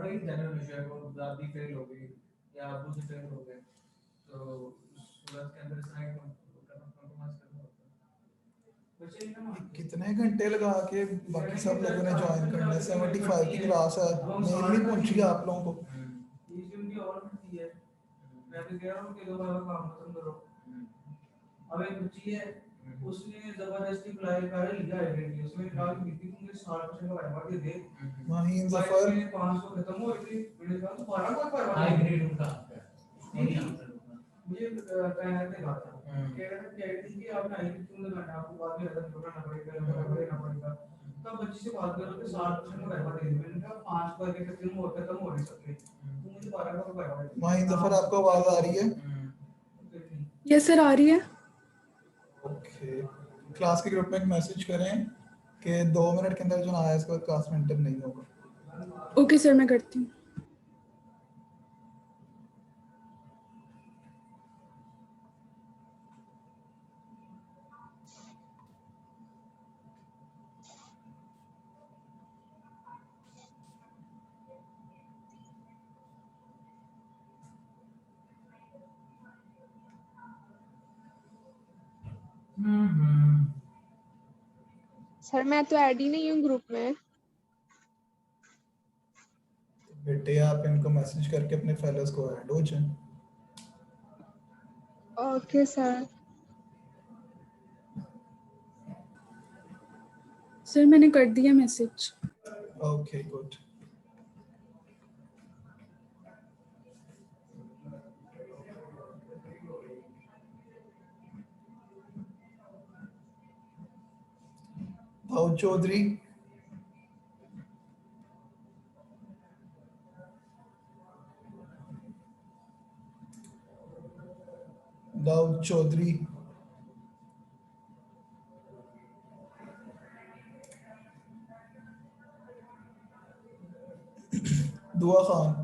ही general issue है, वो दादी फेल हो गई या अबू से फेल हो गए, तो सूरत के अंदर इतना कॉम्प्रोमाइज करना होता है। कितने घंटे लगा के बाकी सब लोगों ने ज्वाइन करना है, 75 की क्लास है, मेल नहीं पहुंची आप लोगों को। फीस उनकी और बढ़ती है, मैं तो कह रहा हूँ कि दोबारा काम खत्म करो। अब एक बच्ची है, उसने जबरदस्ती अप्लाई कर लिया है ग्रेड, उसमें क्लास की थी, मुझे 60% का वाइवा दे दे। माहीन जफर में 500 खत्म हो गई, मैंने कहा 12 का वाइवा हाई ग्रेड उनका नहीं मुझे कहना थे बात कह रहा था कि आपने आई थी, तुमने मैंने आपको बाद में खत्म करना पड़ेगा, तब बच्ची से बात करो कि 60% का वाइवा दे दे। मैंने कहा 5 करके खत्म हो नहीं सकते, तुम मुझे 12 का वाइवा दे। माहीन जफर आपको आवाज आ रही है? यस सर, आ रही है। ओके, क्लास के ग्रुप में एक मैसेज करें कि 2 मिनट के अंदर जो ना आया इसके बाद क्लास में एंटर नहीं होगा। ओके सर, मैं करती हूँ। सर मैं तो ऐड ही नहीं हूँ ग्रुप में। बेटे आप इनको मैसेज करके अपने फेलोज को ऐड हो जाए। Okay sir. सर मैंने कर दिया message. Okay good. Dawood Chaudhary, Dawood Chaudhary, Dua Khan,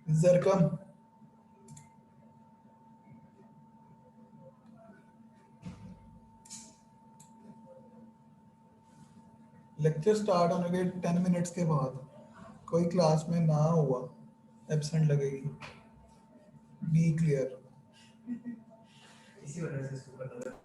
जरकम, lecture start होने के 10 मिनट्स के बाद कोई क्लास में ना हुआ एब्सेंट लगेगी। Be clear. इसी वजह से इसको करना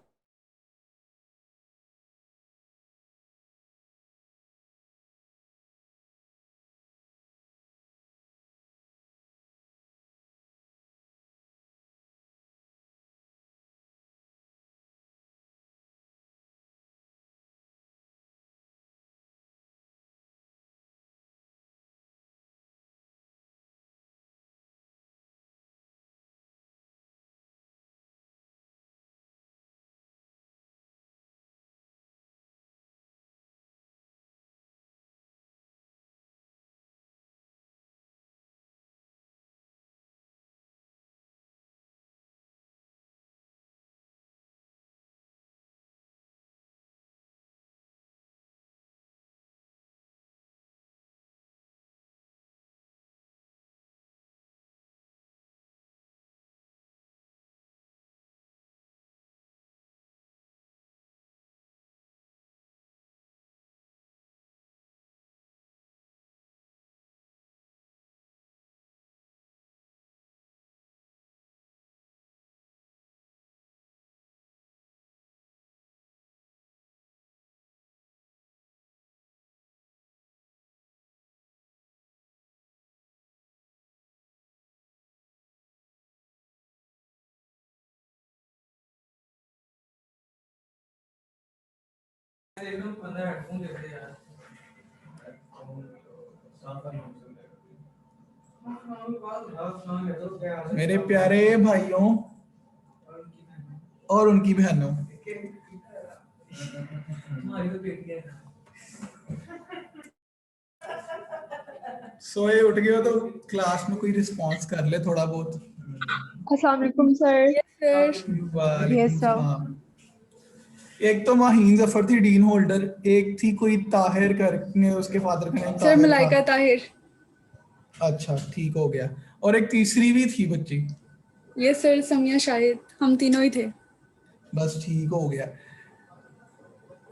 मेरे प्यारे भाइयों और उनकी बहनों, सोए उठ गए हो तो क्लास में कोई रिस्पांस कर ले थोड़ा बहुत। अस्सलाम वालेकुम सर। Yes sir. वालेकुम सलाम। एक तो माहीन जफर थी डीन होल्डर, एक थी कोई ताहिर करने, उसके फादर का नाम सर ताहिर मलाइका था। ताहिर। अच्छा ठीक हो गया। और एक तीसरी भी थी बच्ची। Yes sir, Samiya Shahid. हम तीनों ही थे। बस ठीक हो गया।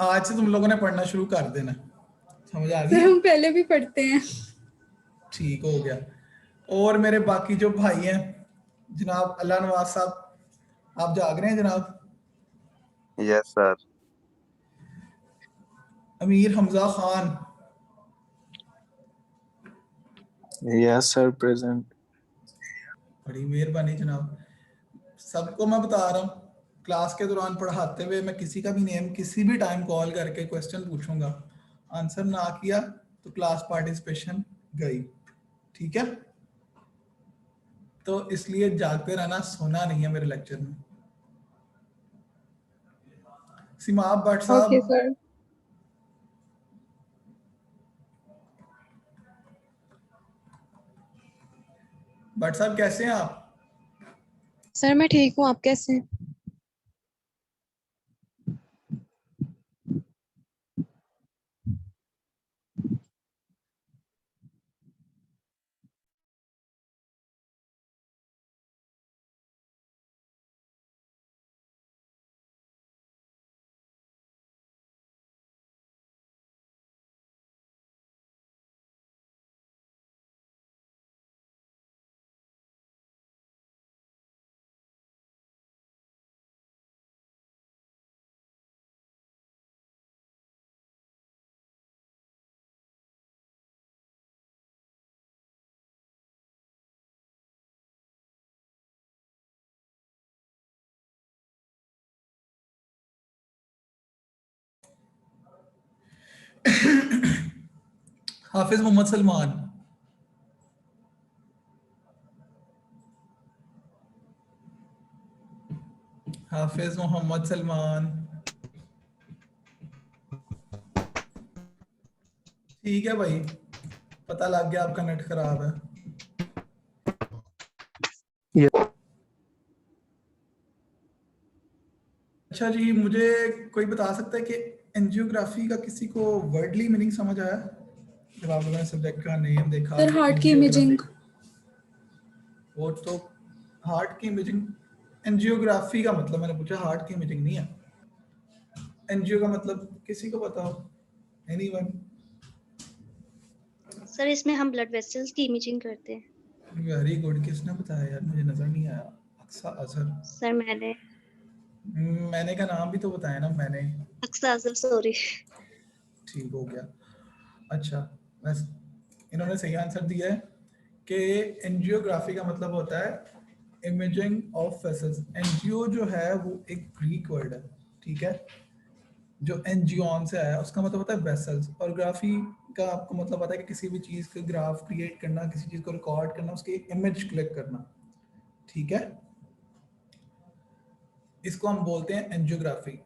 आज से तुम लोगों ने पढ़ना शुरू कर देना, समझ आ सर गई? हम पहले भी पढ़ते हैं। ठीक हो गया। और मेरे बाकी जो भाई हैं, जनाब अल्लाह नवाज साहब, आप जाग रहे हैं जनाब? Yes sir. Amir Hamza Khan, yes sir present. बड़ी मेहरबानी जनाब। सबको मैं बता रहा हूँ, क्लास के दौरान पढ़ाते हुए मैं किसी का भी नेम किसी भी टाइम कॉल करके क्वेश्चन पूछूंगा, आंसर ना किया तो क्लास पार्टिसिपेशन गई, ठीक है? तो इसलिए जागते रहना, सोना नहीं है मेरे लेक्चर में। सिमाब भट्ट ओके साहब, सर। भट्ट साहब कैसे हैं आप? सर मैं ठीक हूँ, आप कैसे हैं? हाफिज मोहम्मद सलमान, हाफिज मोहम्मद सलमान, ठीक है भाई, पता लग गया आपका नेट खराब है। अच्छा जी, मुझे कोई बता सकता है कि एंजियोग्राफी का किसी को वर्डली मीनिंग समझ आया? जब आप लोगों ने सब्जेक्ट का नेम देखा, सर हार्ट की एंजियोग्राफी, इमेजिंग। वो तो हार्ट की इमेजिंग, एंजियोग्राफी का मतलब मैंने पूछा, हार्ट की इमेजिंग नहीं है। एनजीओ का मतलब किसी को पता हो? एनीवन? सर इसमें हम ब्लड वेसल्स की इमेजिंग करते हैं। वेरी गुड, किसने बताया यार, मुझे नजर नहीं आया। अक्सा अजहर। सर मैंने का नाम भी तो बताया ना, मैंने। अक्सा अजहर, सॉरी। ठीक हो गया। अच्छा, बस इन्होंने सही आंसर दिया है कि एंजियोग्राफी का मतलब होता है इमेजिंग ऑफ वेसल्स। एनजीओ जो है वो एक ग्रीक वर्ड है, ठीक है, जो एनजियोन से आया, उसका मतलब होता है वेसल्स। और ग्राफी का आपको मतलब पता है कि किसी भी चीज़ का ग्राफ क्रिएट करना, किसी चीज़ को रिकॉर्ड करना, उसकी इमेज क्लिक करना, ठीक है, इसको हम बोलते हैं एंजियोग्राफी।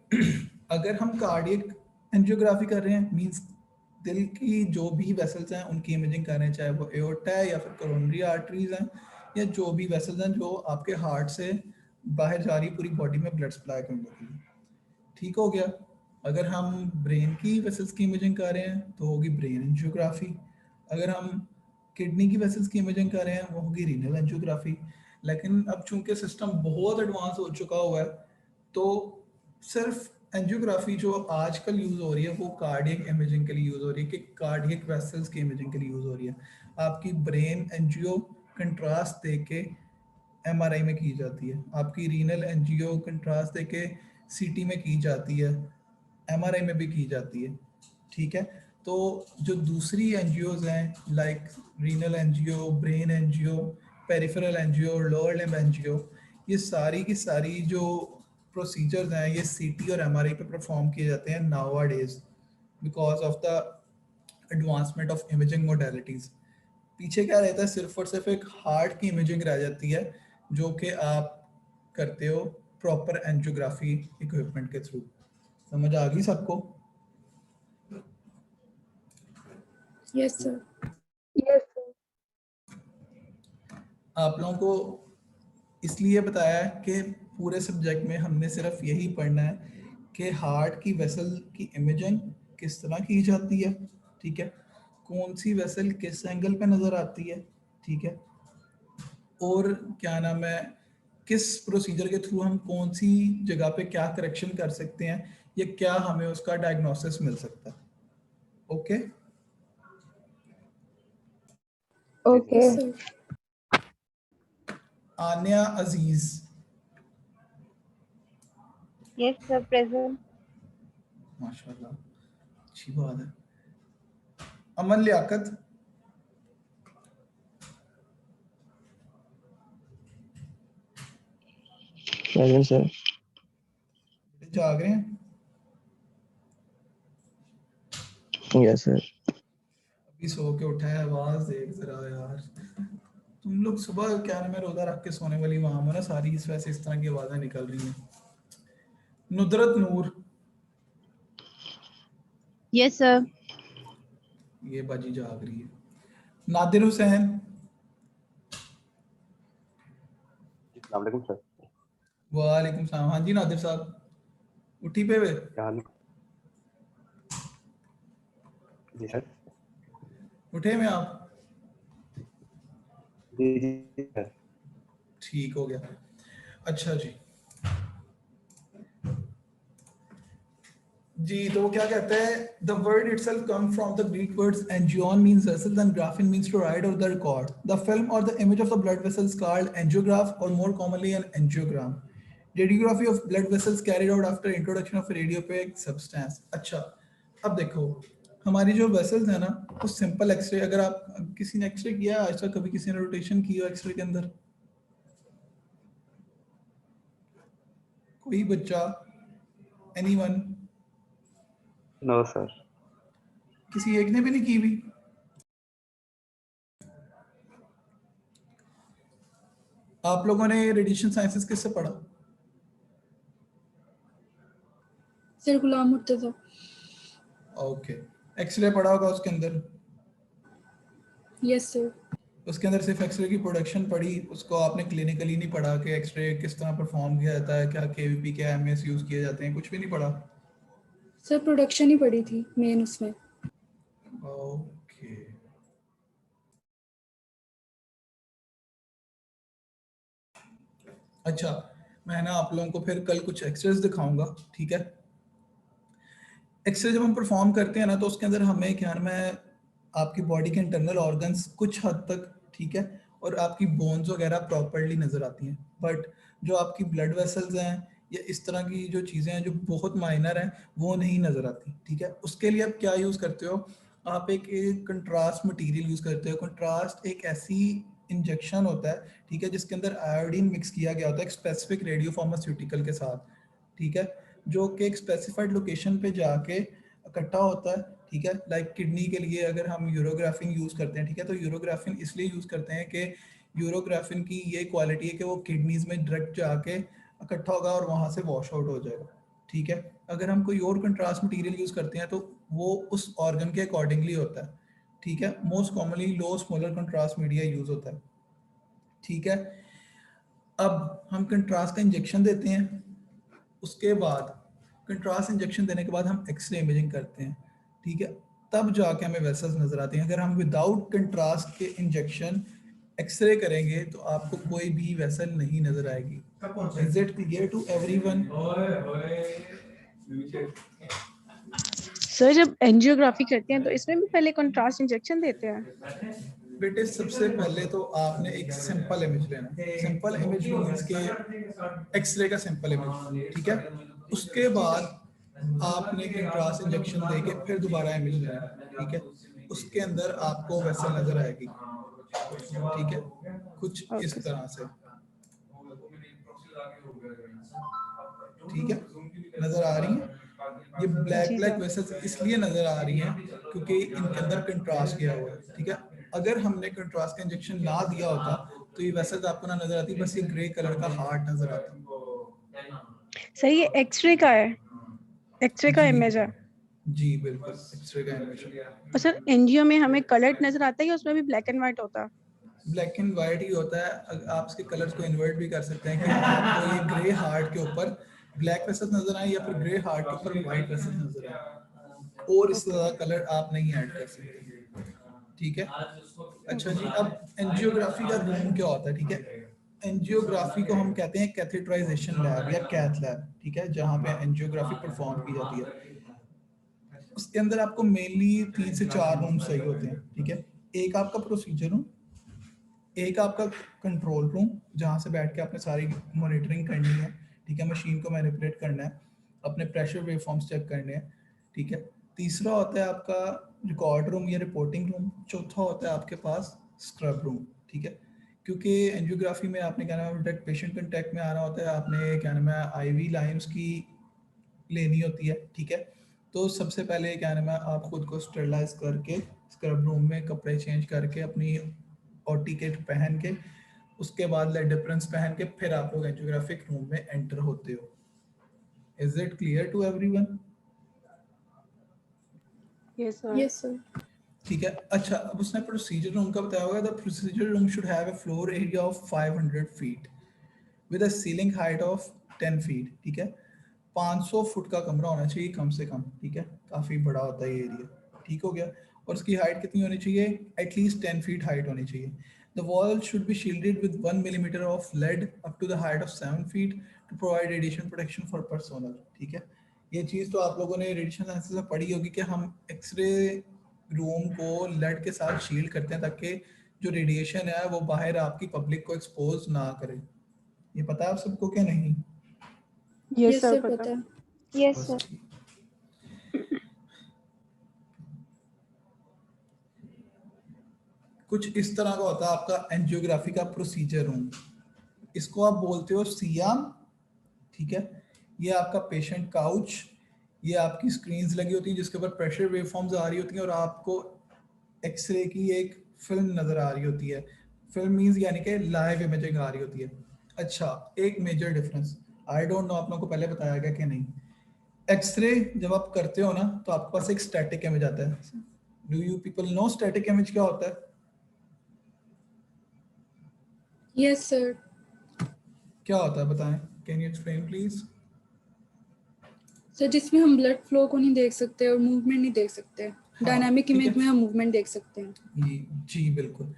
अगर हम कार्डियक एंजियोग्राफी कर रहे हैं, मींस दिल की जो भी वेसल्स हैं उनकी इमेजिंग कर रहे हैं, चाहे वो एओर्टा है या फिर कोरोनरी आर्टरीज हैं, या जो भी वेसल्स हैं जो आपके हार्ट से बाहर जा रही पूरी बॉडी में ब्लड सप्लाई करने के लिए, ठीक हो गया। अगर हम ब्रेन की वेसल्स की इमेजिंग कर रहे हैं तो होगी ब्रेन एंजियोग्राफी। अगर हम किडनी की वेसल्स की इमेजिंग कर रहे हैं वो होगी रीनल एंजियोग्राफी। लेकिन अब चूंकि सिस्टम बहुत एडवांस हो चुका हुआ है, तो सिर्फ एंजियोग्राफी जो आजकल यूज़ हो रही है वो कार्डियक इमेजिंग के लिए यूज़ हो रही है, कि कार्डियक वेसल्स की इमेजिंग के लिए यूज़ हो रही है। आपकी ब्रेन एंजियो कंट्रास्ट दे के एमआरआई में की जाती है, आपकी रीनल एंजियो कंट्रास्ट दे के सीटी में की जाती है, एमआरआई में भी की जाती है, ठीक है। तो जो दूसरी एनजीओज हैं like renal NGO, brain NGO, peripheral NGO, lower limb NGO, ये सारी की सारी जो प्रोसीजर्स हैं ये सीटी और एमआरआई पे परफॉर्म किए जाते हैं now days, because of the advancement of imaging modalities. पीछे क्या रहता है, सिर्फ और सिर्फ एक हार्ट की इमेजिंग रह जाती है जो कि आप करते हो प्रॉपर एंजियोग्राफी इक्विपमेंट के थ्रू। समझ आ गई सबको? Yes sir. Yes sir. आप लोगों को इसलिए बताया है कि पूरे सब्जेक्ट में हमने सिर्फ यही पढ़ना है कि हार्ट की वेसल की इमेजिंग किस तरह की जाती है, ठीक है, कौन सी वेसल किस एंगल पे नज़र आती है, ठीक है, और क्या नाम है, किस प्रोसीजर के थ्रू हम कौन सी जगह पे क्या करेक्शन कर सकते हैं या क्या हमें उसका डायग्नोसिस मिल सकता है। Okay okay Yes, sir. Anya Aziz, yes sir present. माशाल्लाह अच्छी बात है। अमन लियाकत, Present, sir. जाग रहे हैं? Yes, sir. अभी सो के उठा है, आवाज देख जरा यार। तुम लोग सुबह क्या नाम है रोजा रख के सोने वाली वहां हो ना, सारी इस वजह से इस तरह की आवाजें निकल रही हैं। नुदरत नूर, यस सर। ये बाजी जाग रही है। नादिर हुसैन, अस्सलाम वालेकुम सर। वालेकुम सलाम। हाँ जी नादिर साहब उठी पे वे? क्या हाल है? जी सर। उठे में आप? जी जी सर। ठीक हो गया। अच्छा जी जी, तो वो क्या कहते हैं, the word itself come from the Greek words angion means vessels and graphin means to write or the record. The film or the image of the blood vessels called angiograph or more commonly an angiogram. Radiography of blood vessels carried out after introduction of a radiopaque substance. अच्छा, अब देखो हमारी जो vessels है ना, वो simple x ray, अगर आप किसी ने एक्सरे किया आज तक, कभी किसी ने रोटेशन की हो एक्सरे के अंदर? कोई बच्चा, एनीवन? No sir. किसी एक ने भी नहीं की हुई? आप लोगों ने रेडिएशन साइंसेस किससे पढ़ा? सर गुलाम मुर्तजा। ओके, एक्सरे पढ़ा होगा उसके अंदर? Yes sir. उसके अंदर सिर्फ एक्सरे की प्रोडक्शन पढ़ी, उसको आपने क्लिनिकली नहीं पढ़ा कि एक्सरे किस तरह परफॉर्म किया जाता है, क्या केवीपी क्या एमएस यूज किए जाते हैं, कुछ भी नहीं पढ़ा? सर प्रोडक्शन ही पड़ी थी मेन उसमें। ओके अच्छा, मैं ना आप लोगों को फिर कल कुछ एक्सरेज दिखाऊंगा, ठीक है? एक्सरे जब हम परफॉर्म करते हैं ना, तो उसके अंदर हमें क्या नाम है, आपकी बॉडी के इंटरनल ऑर्गन्स कुछ हद तक, ठीक है, और आपकी बोन्स वगैरह प्रॉपर्ली नजर आती हैं, बट जो आपकी ब्लड वेसल्स हैं या इस तरह की जो चीज़ें हैं जो बहुत माइनर हैं वो नहीं नजर आती, ठीक है? उसके लिए आप क्या यूज़ करते हो, आप एक कंट्रास्ट मटेरियल यूज़ करते हो। कंट्रास्ट एक ऐसी इंजेक्शन होता है, ठीक है, जिसके अंदर आयोडीन मिक्स किया गया होता है एक स्पेसिफिक रेडियो फार्मास्यूटिकल के साथ, ठीक है, जो कि एक स्पेसिफाइड लोकेशन पे जाके इकट्ठा होता है, ठीक है। लाइक किडनी के लिए अगर हम यूरोग्राफिन यूज़ करते हैं, ठीक है, तो यूरोग्राफिन इसलिए यूज़ करते हैं कि यूरोग्राफिन की ये क्वालिटी है कि वो किडनीज में डायरेक्ट जाके इकट्ठा होगा और वहाँ से वॉश आउट हो जाएगा, ठीक है। अगर हम कोई और कंट्रास्ट मटेरियल यूज़ करते हैं तो वो उस ऑर्गन के अकॉर्डिंगली होता है, ठीक है। मोस्ट कॉमनली लो स्मॉलर कंट्रास्ट मीडिया यूज़ होता है, ठीक है। अब हम कंट्रास्ट का इंजेक्शन देते हैं, उसके बाद कंट्रास्ट इंजेक्शन देने के बाद हम एक्सरे इमेजिंग करते हैं, ठीक है, तब जाके हमें वेसल्स नजर आते हैं। अगर हम विदाउट कंट्रास्ट के इंजेक्शन एक्सरे करेंगे तो आपको कोई भी वेसल नहीं नजर आएगी। Is it clear to everyone? Sir जब एंजियोग्राफी करते हैं तो इसमें भी पहले कंट्रास्ट इंजेक्शन देते हैं? बेटे सबसे पहले तो आपने एक सिंपल इमेज लेना, सिंपल इमेज मींस के एक्सरे का सिंपल इमेज, ठीक है। उसके बाद आपने कंट्रास्ट इंजेक्शन देके फिर दोबारा इमेज लेना, ठीक है। उसके अंदर आपको वैसा नजर आएगी, ठीक है, कुछ इस तरह से, ठीक है, नजर आ रही है। ये ब्लैक जी ब्लैक सर। वेसल्स इसलिए नजर आ रही हैं क्योंकि इनके अंदर कंट्रास्ट किया हुआ है, ठीक है। अगर हमने कंट्रास्ट का इंजेक्शन ना दिया होता तो ये वेसल्स आपको ना नजर आती, बस ये ग्रे कलर का हार्ट नजर आता। सर ये एक्सरे का है, एक्सरे का जी इमेज है। जी बिल्कुल, एक्सरे का इमेज है। और सर एंजियो में हमें कलर्ड नजर आता है या उसमें भी ब्लैक एंड व्हाइट होता है? ब्लैक एंड वाइट ही होता है। आप इसके कलर्स को इन्वर्ट भी कर सकते हैं कि आपको ये ग्रे हार्ट के ऊपर ब्लैक वेसल्स नजर आए या फिर ग्रे हार्ट के ऊपर व्हाइट वेसल्स नजर आए, और इससे ज्यादा कलर आप नहीं ऐड कर सकते, ठीक है। अच्छा जी, अब एंजियोग्राफी का रूम क्या होता है, ठीक है। एंजियोग्राफी को हम कहते हैं कैथेटराइजेशन लैब या कैथ लैब, ठीक है, जहाँ पे एंजियोग्राफी परफॉर्म की जाती है। उसके अंदर आपको मेनली 3 से 4 रूम चाहिए होते हैं, ठीक है। एक आपका प्रोसीजर रूम, एक आपका कंट्रोल रूम जहाँ से बैठ के आपने सारी मॉनिटरिंग करनी है, ठीक है, मशीन को मैनिपुलेट करना है, अपने प्रेशर वेवफॉर्म्स चेक करने हैं, ठीक है। तीसरा होता है आपका रिकॉर्ड रूम या रिपोर्टिंग रूम। चौथा होता है आपके पास स्क्रब रूम, ठीक है, क्योंकि एंजियोग्राफी में आपने क्या नाम है पेशेंट कंटेक्ट में आना होता है, आपने क्या नाम है आईवी लाइंस की लेनी होती है, ठीक है। तो सबसे पहले क्या नाम है आप खुद को स्टरलाइज करके स्क्रब रूम में कपड़े चेंज करके अपनी ओटी किट पहन के उसके बाद लेड डिफरेंस पहन के फिर आप लोग एंजियोग्राफिक रूम में एंटर होते हो। Is it clear to everyone? Yes, sir. Yes sir. ठीक है। अच्छा, अब उसने प्रोसीजर रूम का बताया होगा। The procedure room should have a floor area of 500 feet with a ceiling height of 10 feet, ठीक है। 500 फुट का कमरा होना चाहिए कम से कम, ठीक है, काफ़ी बड़ा होता है ये एरिया, ठीक हो गया। और उसकी हाइट कितनी होनी चाहिए? एटलीस्ट 10 फीट हाइट होनी चाहिए। The wall should be shielded with 1 millimeter of lead up to the height of 7 feet to provide radiation protection for personnel, ठीक है। ये चीज़ तो आप लोगों ने रेडिएशन साइंसेस में पढ़ी होगी कि हम एक्सरे रूम को लेड के साथ शील्ड करते हैं ताकि जो रेडिएशन है वो बाहर आपकी पब्लिक को एक्सपोज ना करे। ये पता है आप सबको क्या नहीं? Yes, yes sir. सर पता. पता है। Yes, बस sir. ठीक। कुछ इस तरह का होता है आपका एंजियोग्राफी का प्रोसीजर रूम। इसको आप बोलते हो सियाम, ठीक है। ये आपका पेशेंट काउच, ये आपकी स्क्रीन्स लगी होती हैं जिसके ऊपर प्रेशर वेवफॉर्म्स आ रही होती हैं और आपको एक्सरे की एक फिल्म नज़र आ रही होती है। फिल्म मीन्स यानी कि लाइव इमेजिंग आ रही होती है। अच्छा, एक major difference, I don't know आप लोगों को पहले बताया गया कि नहीं। एक्सरे जब आप करते हो ना तो आपके पास एक स्टैटिक इमेज आता है। Do you people know static image क्या होता है? Yes sir. क्या होता है बताएं, can you explain please? Sir जिसमें हम ब्लड फ्लो को नहीं देख सकते और मूवमेंट नहीं देख सकते। डायनामिक ठीक है। इमेज में हम मूवमेंट देख सकते हैं। जी बिल्कुल।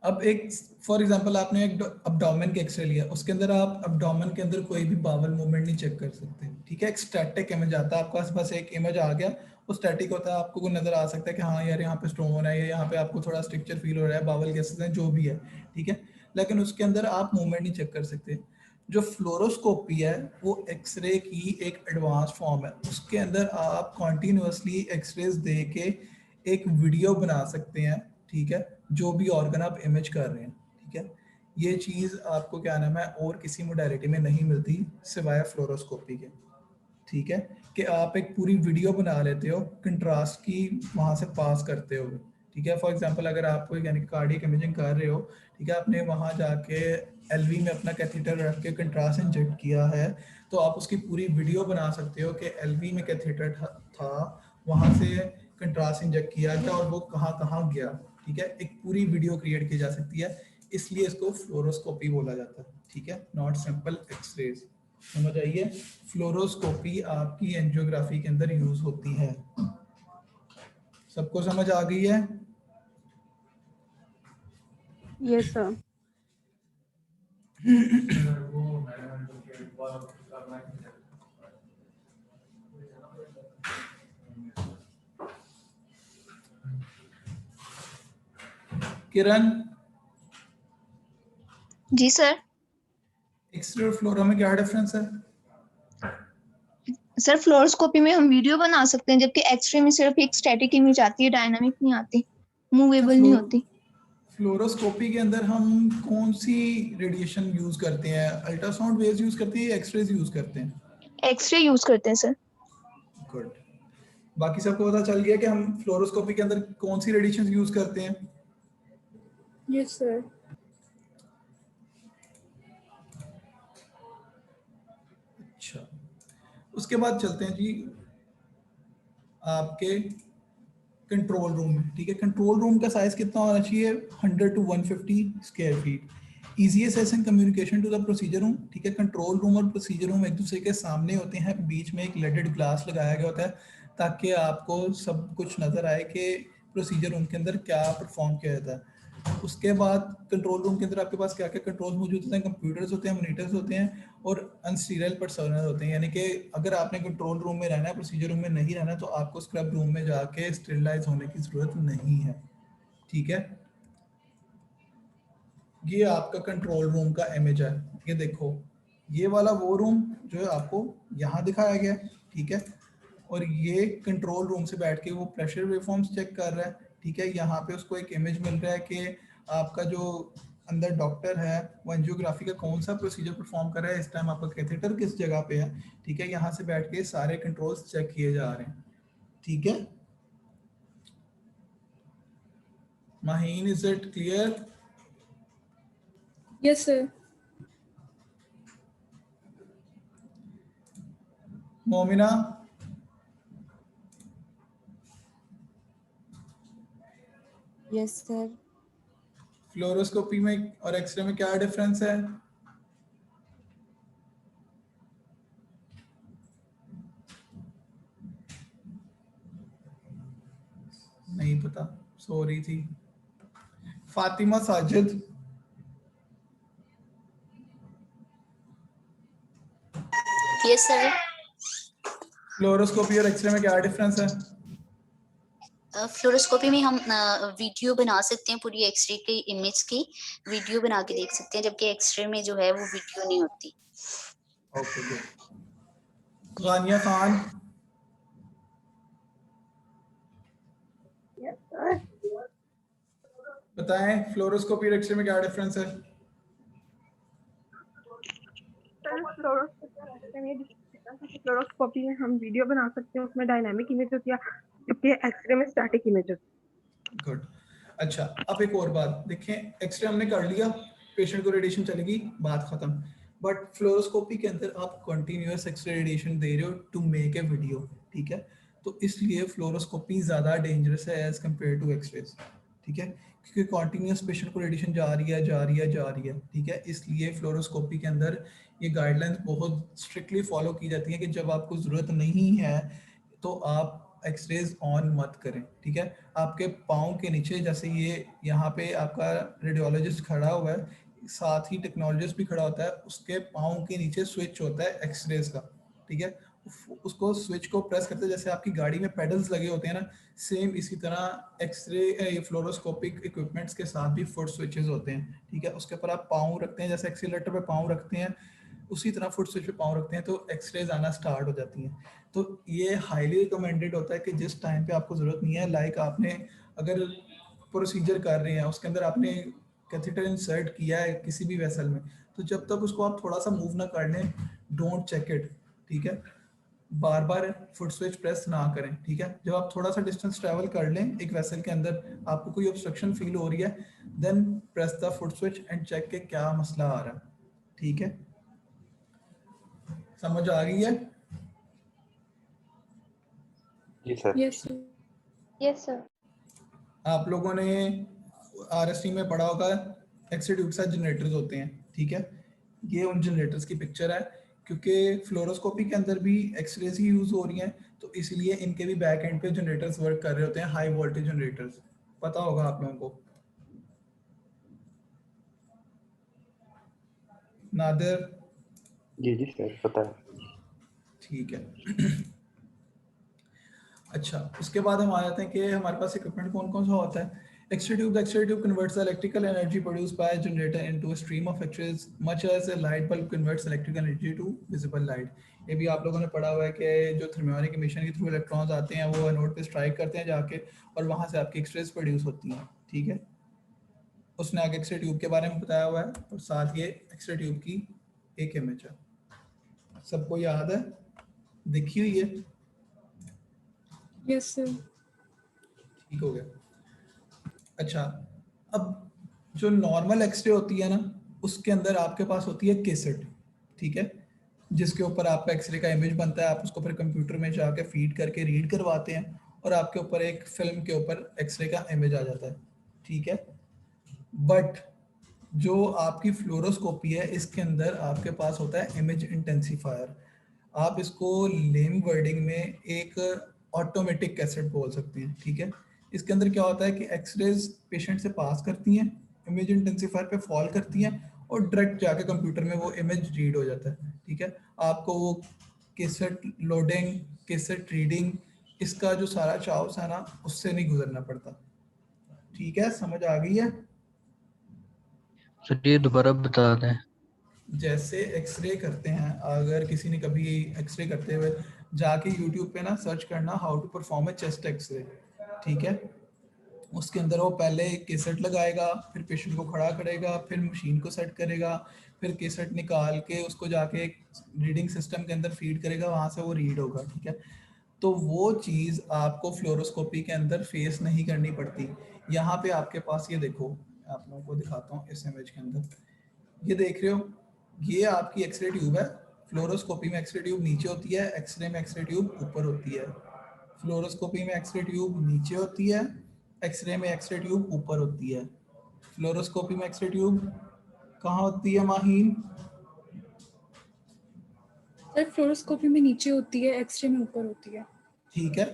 अब एक फॉर एग्जांपल आपने एक अब्डोमेन के एक्सरे लिया, उसके अंदर आप अब्डोमेन के अंदर कोई भी बावल मूवमेंट नहीं चेक कर सकते, ठीक है। एक स्टैटिक इमेज आता है आपके पास, बस एक इमेज आ गया, वो स्टैटिक होता है, आपको नजर आ सकता है कि हाँ यार यहाँ पे स्टोन है या यहाँ पे आपको थोड़ा स्ट्रक्चर फील हो रहा है, बावल गैसेस हैं, जो भी है, ठीक है। लेकिन उसके अंदर आप मूवमेंट नहीं चेक कर सकते। जो फ्लोरोस्कोपी है वो एक्सरे की एक एडवांस फॉर्म है, उसके अंदर आप कॉन्टिन्यूसली एक्सरेज दे के एक वीडियो बना सकते हैं, ठीक है, जो भी ऑर्गन आप इमेज कर रहे हैं, ठीक है। ये चीज़ आपको क्या नाम है और किसी मोडालिटी में नहीं मिलती सिवाय फ्लोरोस्कोपी के, ठीक है, कि आप एक पूरी वीडियो बना लेते हो कंट्रास्ट की वहाँ से पास करते हो, ठीक है। फॉर एग्जांपल अगर आप यानी कार्डियक इमेजिंग कर रहे हो, ठीक है, आपने वहाँ जाके एलवी में अपना कैथेटर रख के कंट्रास्ट इंजेक्ट किया है, तो आप उसकी पूरी वीडियो बना सकते हो कि एलवी में कैथेटर था, वहाँ से कंट्रास्ट इंजेक्ट किया गया और वो कहाँ कहाँ गया, ठीक है। एक पूरी वीडियो क्रिएट की जा सकती है, इसलिए इसको फ्लोरोस्कोपी बोला जाता है, ठीक है, नॉट सिंपल एक्सरेज। समझ आइए? फ्लोरोस्कोपी आपकी एंजियोग्राफी के अंदर यूज होती है। सबको समझ आ गई है? Yes, sir. किरण, जी सर। एक्सरे और फ्लोरो में क्या डिफरेंस है? सर फ्लोरोस्कोपी में हम वीडियो बना सकते हैं जबकि एक्सरे में सिर्फ एक स्टैटिक इमेज आती है, डायनामिक नहीं आती, मूवेबल नहीं होती। फ्लोरोस्कोपी के अंदर हम कौन सी रेडिएशन यूज करते हैं? अल्ट्रासाउंड वेव्स यूज करते हैं या एक्सरेज यूज करते हैं? एक्सरे यूज करते हैं सर। गुड। बाकी सबको पता चल गया कि हम फ्लोरोस्कोपी के अंदर कौन सी रेडिएशन यूज करते हैं? Yes sir. अच्छा, उसके बाद चलते हैं जी आपके कंट्रोल रूम में, ठीक है। कंट्रोल रूम का साइज कितना होना चाहिए? 100 to 150 square feet. Easiest ascent communication to the procedure room, ठीक है। कंट्रोल रूम और प्रोसीजर रूम एक दूसरे के सामने होते हैं, बीच में एक लेडेड ग्लास लगाया गया होता है ताकि आपको सब कुछ नजर आए कि प्रोसीजर रूम के अंदर क्या परफॉर्म किया जाता है। उसके बाद कंट्रोल रूम के अंदर आपके पास क्या क्या कंट्रोल्स मौजूद होते हैं, कंप्यूटर्स होते हैं, मॉनिटर्स होते हैं और अनस्टीरियल पर्सनल होते हैं। यानी कि अगर आपने कंट्रोल रूम में रहना है, प्रोसीजर रूम में नहीं रहना, तो आपको स्क्रब रूम में जाके स्टेरिलाइज होने की जरूरत नहीं है। ठीक है, ये आपका कंट्रोल रूम का इमेज है। ये देखो, ये वाला वो रूम जो है आपको यहाँ दिखाया गया है। ठीक है, और ये कंट्रोल रूम से बैठ के वो प्रेशर वेवफॉर्म्स चेक कर रहा है। ठीक है, यहाँ पे उसको एक इमेज मिल रहा है कि आपका जो अंदर डॉक्टर है वो एंजियोग्राफी का कौन सा प्रोसीजर परफॉर्म कर रहा है, इस टाइम आपका कैथेटर किस जगह पे है। ठीक है, यहाँ से बैठ के सारे कंट्रोल्स चेक किए जा रहे हैं। ठीक है Maheen, is it clear? Yes sir. Momina, yes sir. Fluoroscopy में और एक्सरे में क्या डिफरेंस है? नहीं पता, सो रही थी। Fatima Sajid, yes sir. Fluoroscopy और एक्सरे में क्या डिफरेंस है? फ्लोरोस्कोपी में हम वीडियो बना सकते हैं, पूरी एक्सरे की इमेज की वीडियो बना के देख सकते हैं, जबकि एक्सरे में जो है वो वीडियो नहीं होती। Okay good. गानिया खान, बताएं फ्लोरोस्कोपी और एक्सरे में क्या डिफरेंस है? फ्लोरोस्कोपी में हम वीडियो बना सकते हैं, उसमें डायनामिक इमेज होती है, जबकि एक्सरे में स्टैटिक इमेज होती है। गुड। अच्छा, अब एक और बात देखें, एक्सरे हमने कर लिया, पेशेंट को रेडिएशन चलेगी, बात खत्म। बट फ्लोरोस्कोपी के अंदर आप कंटिन्यूअस एक्सरे रेडिएशन दे रहे हो टू मेक ए वीडियो। ठीक है, तो इसलिए फ्लोरोस्कोपी ज़्यादा डेंजरस है एज कम्पेयर टू एक्सरेज। ठीक है, क्योंकि कॉन्टिन्यूस पेशेंट को रेडिएशन जा रही है। ठीक है, इसलिए फ्लोरोस्कोपी के अंदर ये गाइडलाइंस बहुत स्ट्रिक्टली फॉलो की जाती है कि जब आपको ज़रूरत नहीं है तो आप एक्सरेज ऑन मत करें। ठीक है, आपके पाँव के नीचे, जैसे ये यहाँ पे आपका रेडियोलॉजिस्ट खड़ा हुआ है, साथ ही टेक्नोलॉजिस्ट भी खड़ा होता है, उसके पाँव के नीचे स्विच होता है एक्सरेज का। ठीक है, उसको स्विच को प्रेस करते, जैसे आपकी गाड़ी में पेडल्स लगे होते हैं ना, सेम इसी तरह एक्सरे फ्लोरोस्कोपिक इक्विपमेंट्स के साथ भी फुट स्विचेस होते हैं। ठीक है, उसके ऊपर आप पाँव रखते हैं, जैसे एक्सीलरेटर पे पाँव रखते हैं, उसी तरह फुट स्विच पे पाँव रखते हैं तो एक्सरेज आना स्टार्ट हो जाती हैं। तो ये हाईली रिकमेंडेड होता है कि जिस टाइम पे आपको ज़रूरत नहीं है, लाइक आपने अगर प्रोसीजर कर रहे हैं, उसके अंदर आपने कैथेटर इंसर्ट किया है किसी भी वेसल में, तो जब तक उसको आप थोड़ा सा मूव ना कर लें, डोंट चेक इट। ठीक है, बार बार फुट स्विच प्रेस ना करें। ठीक है, जब आप थोड़ा सा डिस्टेंस ट्रैवल कर लें एक वेसल के अंदर, आपको कोई ऑब्स्ट्रक्शन फील हो रही है, then press the foot switch and check के क्या मसला आ रहा है। ठीक है, समझ आ गई है? जी sir. Yes sir. Yes sir. आप लोगों ने आरएसटी में पढ़ा होगा, एक्सरे ट्यूब के साथ जनरेटर्स होते हैं। ठीक है, ये उन जनरेटर्स की पिक्चर है, क्योंकि फ्लोरोस्कोपी के अंदर भी एक्सरेज ही यूज हो रही हैं, तो इसलिए इनके भी बैक एंड पे जनरेटर्स वर्क कर रहे होते हैं, हाई वोल्टेज जनरेटर्स। पता होगा आप लोगों को। नादिर? जी जी सर, पता है। ठीक है। अच्छा, उसके बाद हम आ जाते हैं कि हमारे पास इक्विपमेंट कौन कौन सा होता है। X-ray tube converts electrical energy produced by generator into a stream of x-rays much as a light bulb converts electrical energy to visible light. ये भी आप लोगों ने पढ़ा हुआ है कि जो थर्मियोनिक इमिशन के थ्रू इलेक्ट्रॉन्स आते हैं वो एनोड पे स्ट्राइक करते हैं जाके, और वहाँ से आपकी एक्सरेज प्रोड्यूस होती हैं। ठीक है, उसने आगे एक्सरे ट्यूब के बारे में बताया हुआ है, और साथ ये एक्सरे ट्यूब की एक इमेज है। सबको याद है, देखी हुई है? Yes sir. ठीक हो गया। अच्छा, अब जो नॉर्मल एक्सरे होती है ना, उसके अंदर आपके पास होती है कैसेट। ठीक है, जिसके ऊपर आपका एक्सरे का इमेज बनता है, आप उसको फिर कंप्यूटर में जाके फीड करके रीड करवाते हैं, और आपके ऊपर एक फिल्म के ऊपर एक्सरे का इमेज आ जाता है। ठीक है, बट जो आपकी फ्लोरोस्कोपी है, इसके अंदर आपके पास होता है इमेज इंटेंसिफायर। आप इसको लेम वर्डिंग में एक ऑटोमेटिक कैसेट बोल सकते हैं। ठीक है, इसके अंदर क्या होता है कि एक्सरेज पेशेंट से पास करती हैं, इमेज इंटेंसिफायर पे फॉल करती हैं और डायरेक्ट जाके कंप्यूटर में वो इमेज रीड हो जाता है। ठीक है, आपको वो कैसेट लोडिंग, कैसेट रीडिंग, इसका जो सारा चाउस है ना, उससे नहीं गुजरना पड़ता। ठीक है, समझ आ गई है? सर ये दोबारा बता दें। जैसे एक्सरे करते हैं, अगर किसी ने कभी एक्सरे करते हुए जाके यूट्यूब पे ना सर्च करना how to perform a chest x-ray. ठीक है, उसके अंदर वो पहले कैसेट लगाएगा, फिर पेशेंट को खड़ा करेगा, फिर मशीन को सेट करेगा, फिर कैसेट निकाल के उसको जाके एक रीडिंग सिस्टम के अंदर फीड करेगा, वहाँ से वो रीड होगा। ठीक है, तो वो चीज़ आपको फ्लोरोस्कोपी के अंदर फेस नहीं करनी पड़ती। यहाँ पे आपके पास ये देखो, आप लोगों को दिखाता हूँ इस इमेज के अंदर, ये देख रहे हो, ये आपकी एक्सरे ट्यूब है। फ्लोरोस्कोपी में एक्सरे ट्यूब नीचे होती है, एक्सरे में एक्सरे ट्यूब ऊपर होती है। फ्लोरोस्कोपी में एक्सरे ट्यूब नीचे होती है, एक्सरे में एक्सरे ट्यूब ऊपर होती है। फ्लोरोस्कोपी में एक्सरे ट्यूब कहाँ होती है माहीन? सर फ्लोरोस्कोपी में नीचे होती है, एक्सरे में ऊपर होती है। ठीक है,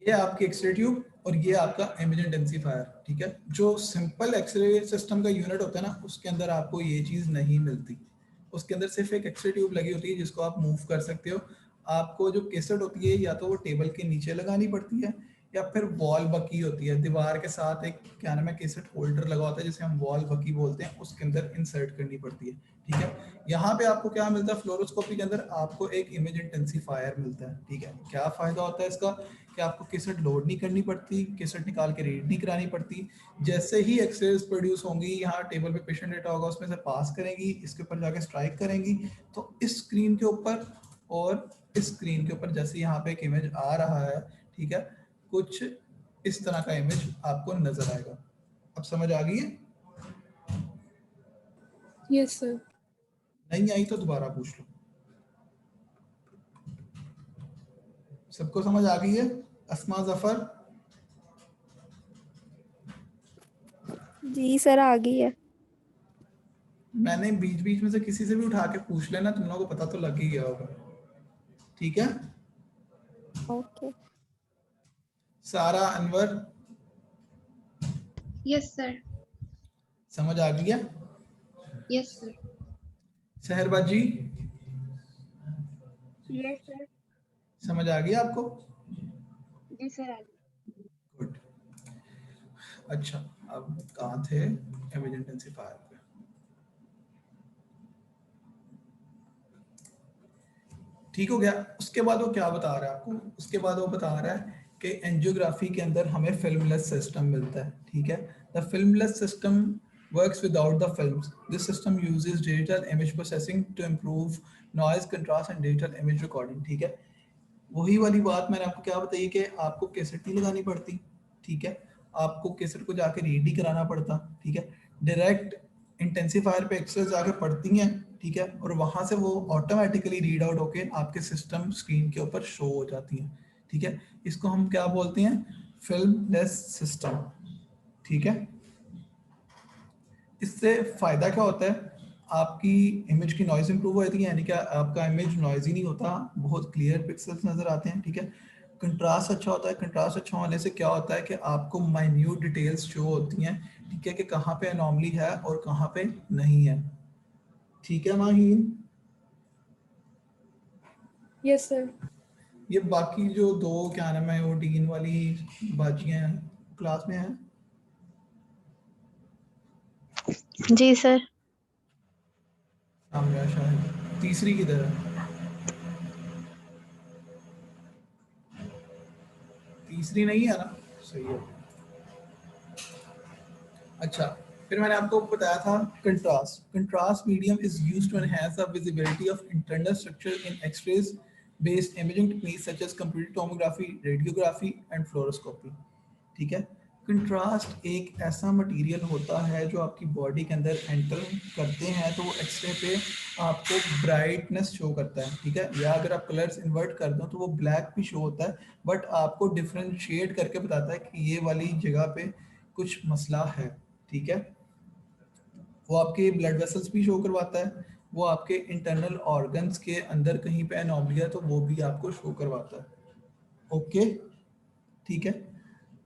ये आपकी एक्सरे ट्यूब और ये आपका इमेज इंटेंसिफायर। ठीक है, जो सिंपल एक्सरे सिस्टम का यूनिट होता है ना, उसके अंदर आपको ये चीज़ नहीं मिलती। उसके अंदर सिर्फ एक एक्सरे ट्यूब लगी होती है जिसको आप मूव कर सकते हो। आपको जो कैसेट होती है या तो वो टेबल के नीचे लगानी पड़ती है या फिर वॉल बकी होती है, दीवार के साथ एक क्या नाम है कैसेट होल्डर लगा होता है जिसे हम वॉल बकी बोलते हैं, उसके अंदर इंसर्ट करनी पड़ती है। ठीक है, यहाँ पे आपको क्या मिलता है, फ्लोरोस्कोपी के अंदर आपको एक इमेज इंटेंसिफायर मिलता है। ठीक है, क्या फायदा होता है इसका कि आपको कैसेट लोड नहीं करनी पड़ती, कैसेट निकाल के रीड नहीं करानी पड़ती। जैसे ही एक्सरेज प्रोड्यूस होंगी, यहाँ टेबल पे पेशेंट डेटा होगा, उसमें से पास करेंगी, इसके ऊपर जाके स्ट्राइक करेंगी, तो इस स्क्रीन के ऊपर और इस स्क्रीन के ऊपर जैसे यहाँ पे एक इमेज आ रहा है, ठीक है, कुछ इस तरह का इमेज आपको नजर आएगा। अब समझ आ गई है? Yes sir. नहीं आई तो दोबारा पूछ लो। सबको समझ आ गई है? अस्मा जफर? जी सर आ गई है। मैंने बीच बीच में से किसी से भी उठा के पूछ लेना, तुम लोगों को पता तो लग ही गया होगा। ठीक है, ओके। सारा, अनवर? Yes sir. समझ आ गई है? Yes sir. शहरबाजी? Yes sir. समझ आ गई आपको? जी सर आ गई। गुड। अच्छा, अब कहाँ थे? इमेज इंटेंसिफायर पे। ठीक हो गया। उसके बाद वो क्या बता रहा है आपको? उसके बाद वो बता रहा है कि एंजियोग्राफी के अंदर हमें फिल्मलेस सिस्टम मिलता है। ठीक है, the filmless system works without the films. This system uses digital image processing to improve noise, contrast and digital image recording. ठीक है, वही वाली बात मैंने आपको क्या बताई कि आपको कैसेट नहीं लगानी पड़ती। ठीक है, आपको कैसेट को जाके रीड ही कराना पड़ता। ठीक है, डायरेक्ट इंटेंसिफायर पे एक्सेस जाके पड़ती हैं। ठीक है, और वहां से वो ऑटोमेटिकली रीड आउट होके आपके सिस्टम स्क्रीन के ऊपर शो हो जाती हैं। ठीक है, इसको हम क्या बोलते हैं? फिल्मलेस सिस्टम। ठीक है, इससे फायदा क्या होता है? आपकी इमेज की नॉइज इंप्रूव हो जाती है, यानी कि आपका इमेज नॉइजी नहीं होता, बहुत क्लियर पिक्सेल्स नजर आते हैं। ठीक है, कंट्रास्ट अच्छा होता है। कंट्रास्ट अच्छा होने से क्या होता है कि आपको माइन्यूट डिटेल्स शो होती हैं। ठीक है, कि कहाँ पे एनॉमली है और कहाँ पे नहीं है। ठीक है माहीन? Yes sir. ये बाकी जो दो क्या नाम है वो डीन वाली बाजियां क्लास में हैं? जी सर। सामने शायद तीसरी किधर है? तीसरी नहीं है ना? सही है। अच्छा, फिर मैंने आपको बताया था contrast. Contrast medium is used to enhance the visibility of internal structure in x-rays based imaging techniques such as computed tomography, radiography and fluoroscopy. ठीक है, कंट्रास्ट एक ऐसा मटेरियल होता है जो आपकी बॉडी के अंदर एंटर करते हैं तो वो एक्सरे पे आपको ब्राइटनेस शो करता है। ठीक है, या अगर आप कलर्स इन्वर्ट कर दो तो वो ब्लैक भी शो होता है, बट आपको डिफरेंशिएट करके बताता है कि ये वाली जगह पे कुछ मसला है। ठीक है, वो आपके ब्लड वेसल्स भी शो करवाता है, वो आपके इंटरनल ऑर्गन्स के अंदर कहीं पे एनोमली है तो वो भी आपको शो करवाता है। ओके, ठीक है।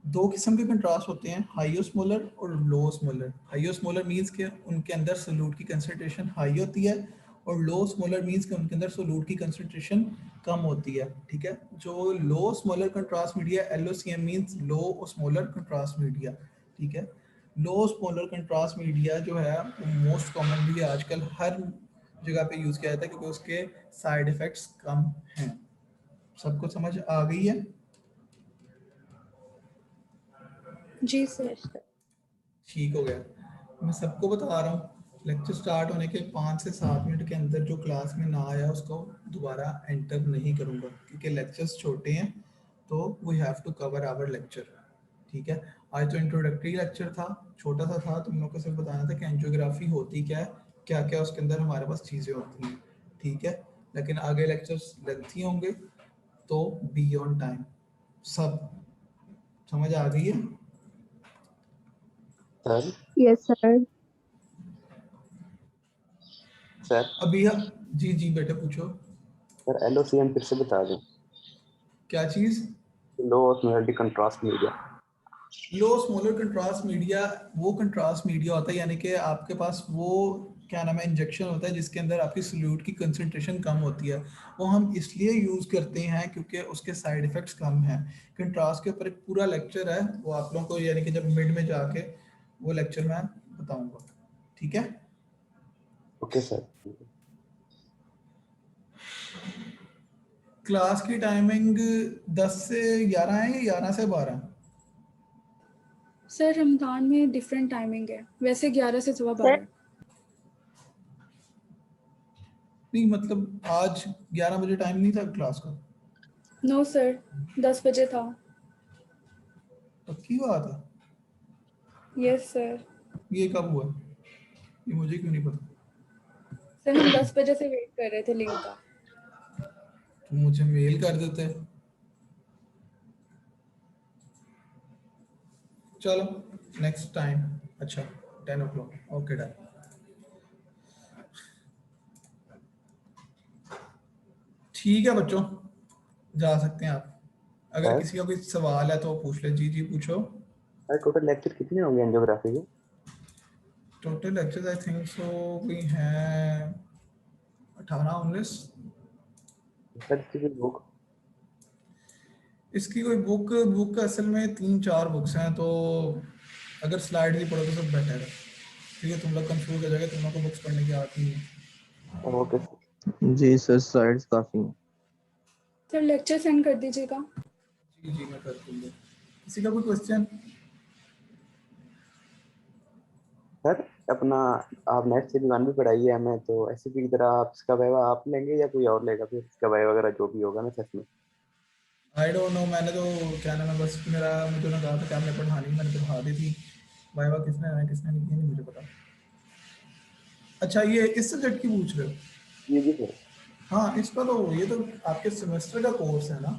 दो किस्म के कंट्रास्ट होते हैं, हाइयोस्मोलर और लोस्मोलर। हाइयोस्मोलर मींस कि उनके अंदर सोल्यूट की कंसंट्रेशन हाई होती है, और लो स्मोलर मींस कि उनके अंदर सोल्यूट की कंसंट्रेशन कम होती है। ठीक है, जो low osmolar contrast media LOCM means low osmolar contrast media. ठीक है, लो स्मोलर कंट्रास्ट मीडिया जो है वो मोस्ट कॉमनली आजकल हर जगह पे यूज किया जाता है क्योंकि उसके साइड इफेक्ट्स कम हैं। सबको समझ आ गई है? जी सर। ठीक हो गया। मैं सबको बता रहा हूँ, लेक्चर स्टार्ट होने के 5 से 7 मिनट के अंदर जो क्लास में ना आया उसको दोबारा एंटर नहीं करूँगा, क्योंकि लेक्चर्स छोटे हैं तो we have to cover our lecture. ठीक है, आज तो इंट्रोडक्टरी लेक्चर था, छोटा सा था, तुम लोग को सिर्फ बताना था कि एंजियोग्राफी होती क्या है, क्या क्या उसके अंदर हमारे पास चीज़ें होती हैं। ठीक है, लेकिन आगे लेक्चर्स लेंथी होंगे तो बी ऑन टाइम। सब समझ आ गई है? Sir yes sir. सर अभी जी जी बेटा पूछो। सर LOCM फिर से बता दें। क्या चीज़? लो ऑस्मोलरिटी कंट्रास्ट मीडिया। लो स्मॉलर कंट्रास्ट मीडिया वो कंट्रास्ट मीडिया होता है, यानी कि आपके पास वो क्या नाम है इंजेक्शन होता है जिसके अंदर आपकी सोल्यूट की कंसंट्रेशन कम होती है। वो हम इसलिए यूज़ करते हैं क्योंकि उसके साइड इफ़ेक्ट्स कम हैं। कंट्रास्ट के ऊपर एक पूरा लेक्चर है, वो आप लोगों को यानी कि जब मिड में जाके वो लेक्चर मैं बताऊंगा। ठीक है, ओके सर। क्लास की टाइमिंग 10 से 11 है या 11 से 12? सर रमजान में डिफरेंट टाइमिंग है, वैसे 11 से सुबह 12। नहीं मतलब आज 11 बजे टाइम नहीं था क्लास का? नो सर, 10 बजे था। पक्की बात है? Yes sir. ये कब हुआ? ये मुझे क्यों नहीं पता? सर हम 10 बजे से वेट कर रहे थे लिंक का। तुम मुझे मेल कर देते। चलो नेक्स्ट टाइम। अच्छा 10 o'clock ओके डन। ठीक है बच्चों, जा सकते हैं आप। अगर सर किसी का कोई सवाल है तो पूछ ले। जी जी पूछो। सर टोटल लेक्चर कितने होंगे एंजियोग्राफी के? Total lectures I think so कोई हैं 18-19। सर इसकी बुक? इसकी कोई बुक असल में 3-4 बुक्स हैं, तो अगर स्लाइड ही पढ़ो तो सब बेटर है, क्योंकि तुम लोग कंफ्यूज हो जाएगा, तुम लोग को बुक्स पढ़ने की आदत नहीं है। Okay sir. जी सर, स्लाइड्स काफ़ी हैं। सर लेक्चर सेंड कर दीजिएगा। जी जी मैं कर दूंगा। किसी का कोई क्वेश्चन? सर अपना आप नेक्स्ट से दुकान भी पढ़ाई है हमें, तो ऐसे की तरह आप इसका वाइवा आप लेंगे या कोई और लेगा? फिर इसका वाइवा वगैरह जो भी होगा ना सच में। आई डोंट नो, मैंने तो क्या नाम है बस मुझे ना कहा था कि आपने पढ़ानी, मैंने पढ़ा दी थी। वाइवा किसने है किसने नहीं किया नहीं मुझे पता। अच्छा ये इस सब्जेक्ट की पूछ रहे हो? जी जी सर। हाँ इसका तो ये तो आपके सेमेस्टर का कोर्स है ना,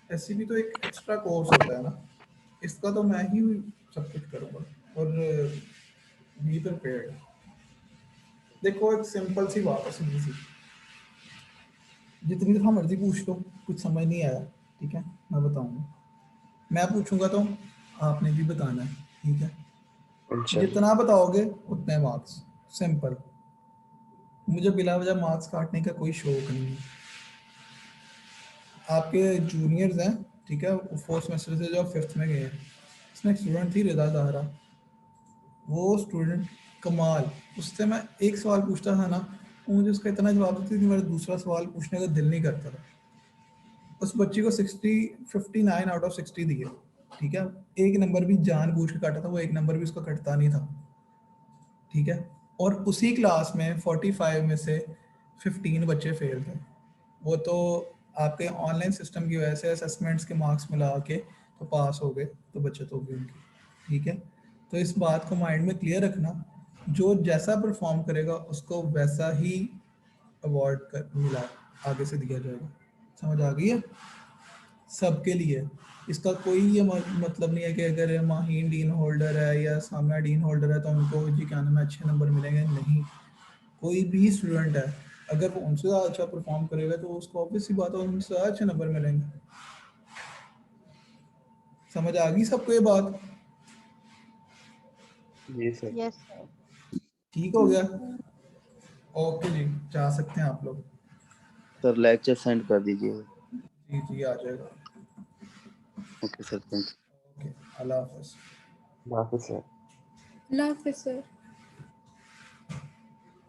SCP तो एक एक्स्ट्रा कोर्स होता है ना, इसका तो मैं ही सब कुछ करूँगा और बी प्रिपेयर्ड। देखो एक सिंपल सी बात है, सीधी सी, जितनी दफ़ा मर्जी पूछ लो, कुछ समझ नहीं आया ठीक है मैं बताऊँगा, मैं पूछूंगा तो आपने भी बताना है। ठीक है, इंशाल्लाह। जितना बताओगे उतने मार्क्स। सिंपल, मुझे बिला वजह मार्क्स काटने का कोई शौक नहीं है। आपके जूनियर्स हैं ठीक है, वो 4th सेमेस्टर से जो 5th में गए हैं, इसमें एक स्टूडेंट थी रिदा दाहरा, वो स्टूडेंट कमाल, उससे मैं एक सवाल पूछता था ना, वो मुझे उसका इतना जवाब देती थी कि मेरा दूसरा सवाल पूछने का दिल नहीं करता था। उस बच्ची को 59 आउट ऑफ 60 दिए। ठीक है, एक नंबर भी जानबूझ के काटा था, वो एक नंबर भी उसका कटता नहीं था। ठीक है, और उसी क्लास में 45 में से 15 बच्चे फेल थे। वो तो आपके ऑनलाइन सिस्टम की वजह से असेसमेंट्स के मार्क्स मिला के तो पास हो गए, तो बचत होगी उनकी। ठीक है, तो इस बात को माइंड में क्लियर रखना, जो जैसा परफॉर्म करेगा उसको वैसा ही अवार्ड कर मिला आगे से दिया जाएगा। समझ आ गई है सबके लिए? इसका कोई ये मतलब नहीं है कि अगर माहीन डीन होल्डर है या सामना डीन होल्डर है तो उनको जी क्या नाम है अच्छे नंबर मिलेंगे, नहीं। कोई भी स्टूडेंट है अगर वो उनसे ज़्यादा अच्छा परफॉर्म करेगा तो उसको ऑब्वियस सी बात है उनसे ज़्यादा अच्छे नंबर मिलेंगे। समझ आ गई सबको ये बात? जी सर। Yes sir. ठीक हो गया? ओके जी, जा सकते हैं आप लोग। सर लेक्चर सेंड कर दीजिए। जी जी आ जाएगा। ओके सर, थैंक ओके, अल्लाह हाफिज़। यू। अल्लाह हाफिज़ सर।